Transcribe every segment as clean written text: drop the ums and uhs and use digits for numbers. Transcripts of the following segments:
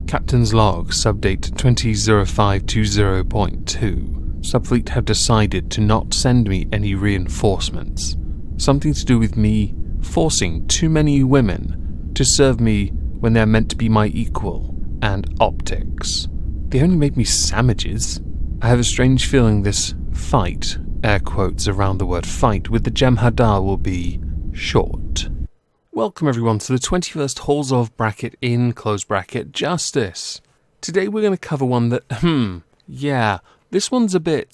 Captain's log, subdate 200520.2. Subfleet have decided to not send me any reinforcements. Something to do with me forcing too many women to serve me when they're meant to be my equal, and optics. They only make me sandwiches. I have a strange feeling this fight, air quotes around the word fight, with the Jem'Hadar will be short. Welcome everyone to the 21st Halls of bracket in close bracket justice. Today we're going to cover one that, this one's a bit,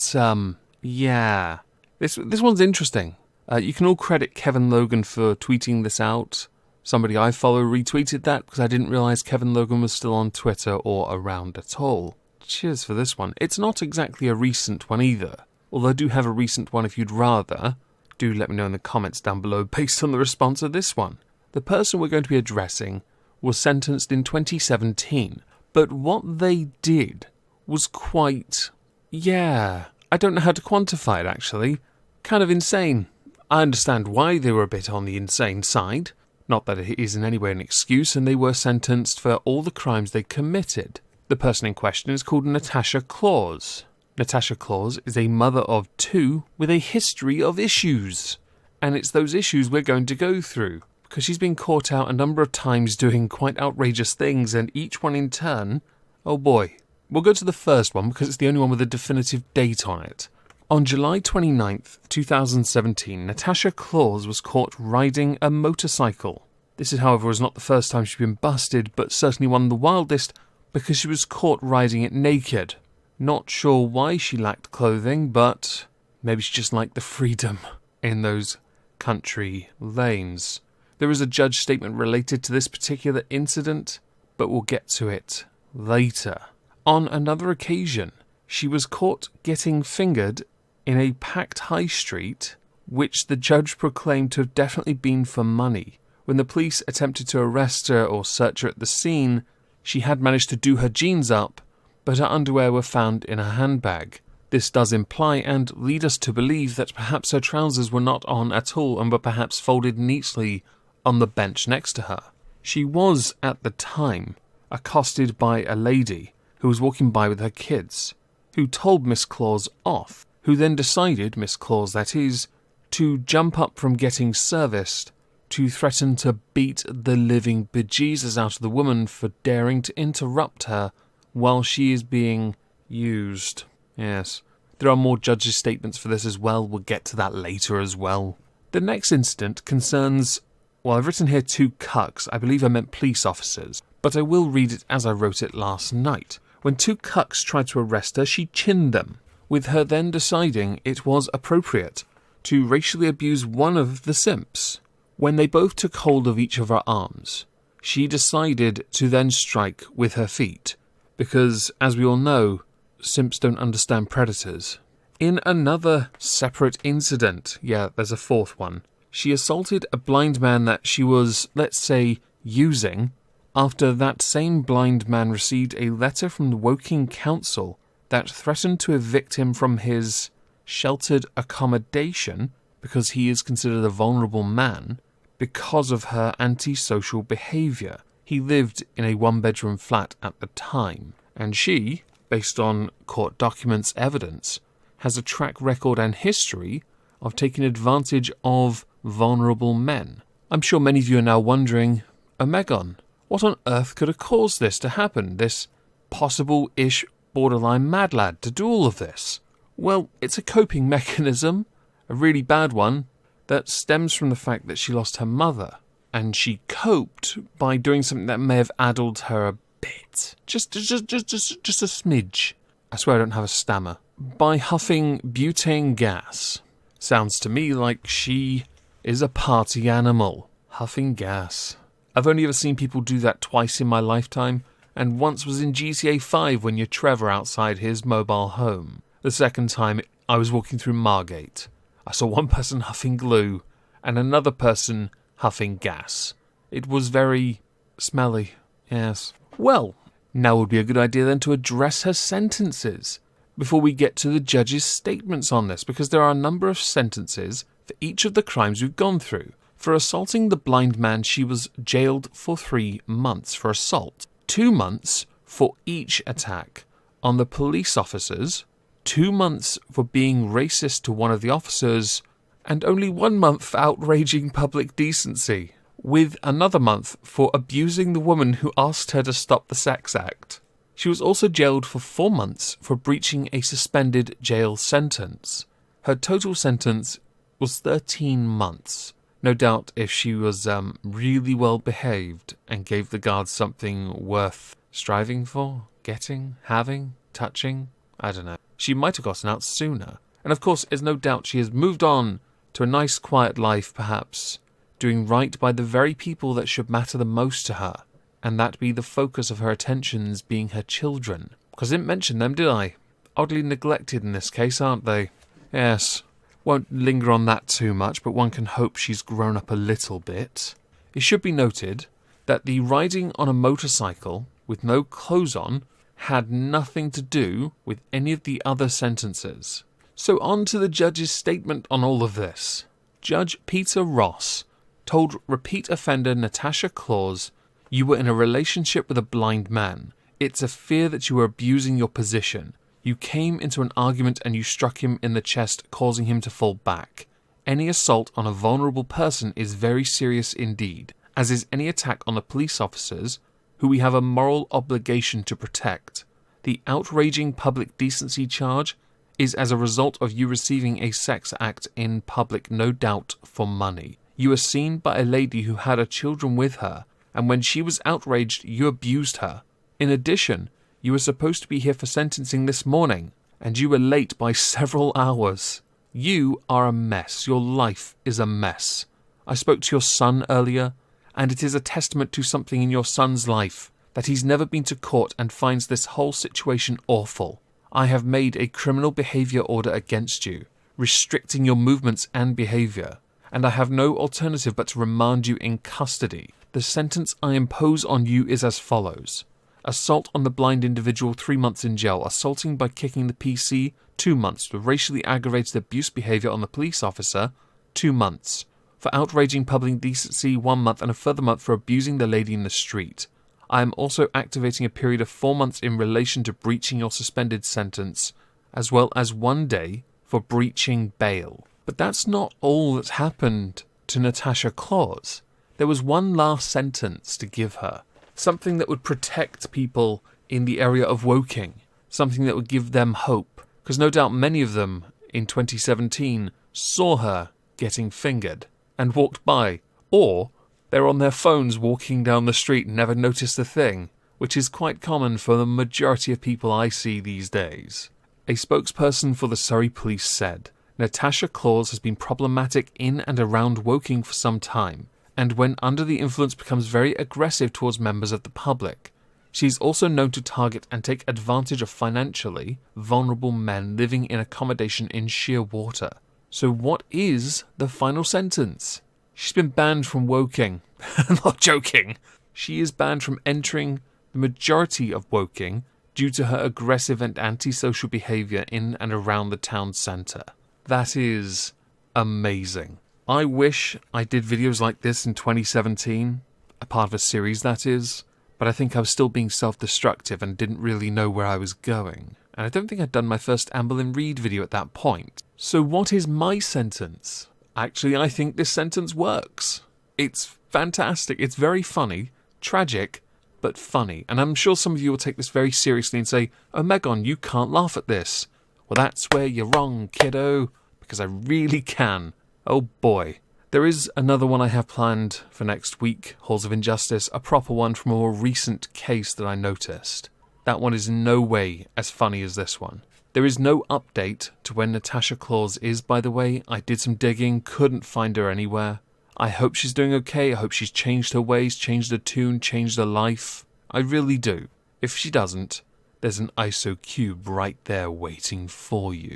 This one's interesting. You can all credit Kevin Logan for tweeting this out. Somebody I follow retweeted that because I didn't realise Kevin Logan was still on Twitter or around at all. Cheers for this one. It's not exactly a recent one either, although I do have a recent one if you'd rather. Do let me know in the comments down below based on the response of this one. The person we're going to be addressing was sentenced in 2017, but what they did was quite, I don't know how to quantify it actually, kind of insane. I understand why they were a bit on the insane side, not that it is in any way an excuse, and they were sentenced for all the crimes they committed. The person in question is called Natasha Claus. Natasha Claus is a mother of two with a history of issues, and it's those issues we're going to go through. Because she's been caught out a number of times doing quite outrageous things, and each one in turn, oh boy. We'll go to the first one because it's the only one with a definitive date on it. On July 29th, 2017, Natasha Claus was caught riding a motorcycle. This is, however, was not the first time she'd been busted, but certainly one of the wildest because she was caught riding it naked. Not sure why she lacked clothing, but maybe she just liked the freedom in those country lanes. There is a judge statement related to this particular incident, but we'll get to it later. On another occasion, she was caught getting fingered in a packed high street, which the judge proclaimed to have definitely been for money. When the police attempted to arrest her or search her at the scene, she had managed to do her jeans up, but her underwear were found in a handbag. This does imply and lead us to believe that perhaps her trousers were not on at all and were perhaps folded neatly on the bench next to her. She was, at the time, accosted by a lady who was walking by with her kids, who told Miss Claus off, who then decided, Miss Claus that is, to jump up from getting serviced to threaten to beat the living bejesus out of the woman for daring to interrupt her while she is being used. Yes, there are more judges' statements for this as well. We'll get to that later as well. The next incident concerns, well, I've written here two cucks. I believe I meant police officers, but I will read it as I wrote it last night. When two cucks tried to arrest her, she chinned them, with her then deciding it was appropriate to racially abuse one of the simps. When they both took hold of each of her arms, she decided to then strike with her feet, because, as we all know, simps don't understand predators. In another separate incident, there's a fourth one, she assaulted a blind man that she was, let's say, using, after that same blind man received a letter from the Woking Council that threatened to evict him from his sheltered accommodation because he is considered a vulnerable man because of her antisocial behaviour. He lived in a one-bedroom flat at the time, and she, based on court documents evidence, has a track record and history of taking advantage of vulnerable men. I'm sure many of you are now wondering, Omegon, what on earth could have caused this to happen, this possible-ish borderline mad lad to do all of this? Well, it's a coping mechanism, a really bad one, that stems from the fact that she lost her mother, and she coped by doing something that may have addled her a bit. Just a smidge. I swear I don't have a stammer. By huffing butane gas. Sounds to me like she is a party animal. Huffing gas. I've only ever seen people do that twice in my lifetime, and once was in GTA 5 when you're Trevor outside his mobile home. The second time, I was walking through Margate. I saw one person huffing glue, and another person huffing gas. It was very smelly, yes. Well, now would be a good idea then to address her sentences before we get to the judge's statements on this, because there are a number of sentences for each of the crimes we've gone through. For assaulting the blind man, she was jailed for 3 months for assault, 2 months for each attack on the police officers, 2 months for being racist to one of the officers, and only 1 month for outraging public decency, with another month for abusing the woman who asked her to stop the sex act. She was also jailed for 4 months for breaching a suspended jail sentence. Her total sentence was 13 months. No doubt if she was really well behaved and gave the guards something worth striving for, getting, having, touching, I don't know, she might have gotten out sooner. And of course, there's no doubt she has moved on to a nice quiet life, perhaps, doing right by the very people that should matter the most to her, and that be the focus of her attentions being her children. Because I didn't mention them, did I? Oddly neglected in this case, aren't they? Yes. Won't linger on that too much, but one can hope she's grown up a little bit. It should be noted that the riding on a motorcycle with no clothes on had nothing to do with any of the other sentences. So on to the judge's statement on all of this. Judge Peter Ross told repeat offender Natasha Claus, "You were in a relationship with a blind man. It's a fear that you were abusing your position. You came into an argument and you struck him in the chest, causing him to fall back. Any assault on a vulnerable person is very serious indeed, as is any attack on the police officers, who we have a moral obligation to protect. The outraging public decency charge is as a result of you receiving a sex act in public, no doubt for money. You were seen by a lady who had her children with her, and when she was outraged, you abused her. In addition, you were supposed to be here for sentencing this morning, and you were late by several hours. You are a mess. Your life is a mess. I spoke to your son earlier, and it is a testament to something in your son's life, that he's never been to court and finds this whole situation awful. I have made a criminal behaviour order against you, restricting your movements and behaviour, and I have no alternative but to remand you in custody. The sentence I impose on you is as follows. Assault on the blind individual, 3 months in jail. Assaulting by kicking the PC, 2 months. For racially aggravated abuse behaviour on the police officer, 2 months. For outraging public decency, 1 month, and a further month for abusing the lady in the street. I am also activating a period of 4 months in relation to breaching your suspended sentence, as well as 1 day for breaching bail. But that's not all that's happened to Natasha Claus. There was one last sentence to give her. Something that would protect people in the area of Woking. Something that would give them hope. Because no doubt many of them in 2017 saw her getting fingered and walked by. Or they're on their phones walking down the street and never noticed a thing, which is quite common for the majority of people I see these days. A spokesperson for the Surrey Police said, Natasha Claus has been problematic in and around Woking for some time, and when under the influence becomes very aggressive towards members of the public. She is also known to target and take advantage of financially vulnerable men living in accommodation in Shearwater. So what is the final sentence? She's been banned from Woking. I'm not joking. She is banned from entering the majority of Woking due to her aggressive and antisocial behaviour in and around the town centre. That is amazing. I wish I did videos like this in 2017, a part of a series that is, but I think I was still being self-destructive and didn't really know where I was going. And I don't think I'd done my first Amble and Reed video at that point. So what is my sentence? Actually, I think this sentence works. It's fantastic. It's very funny, tragic, but funny. And I'm sure some of you will take this very seriously and say, Omegon, you can't laugh at this. Well, that's where you're wrong, kiddo, because I really can. Oh boy. There is another one I have planned for next week, Halls of Injustice, a proper one from a more recent case that I noticed. That one is in no way as funny as this one. There is no update to when Natasha Claus is, by the way. I did some digging, couldn't find her anywhere. I hope she's doing okay. I hope she's changed her ways, changed her tune, changed her life. I really do. If she doesn't, there's an ISO cube right there waiting for you.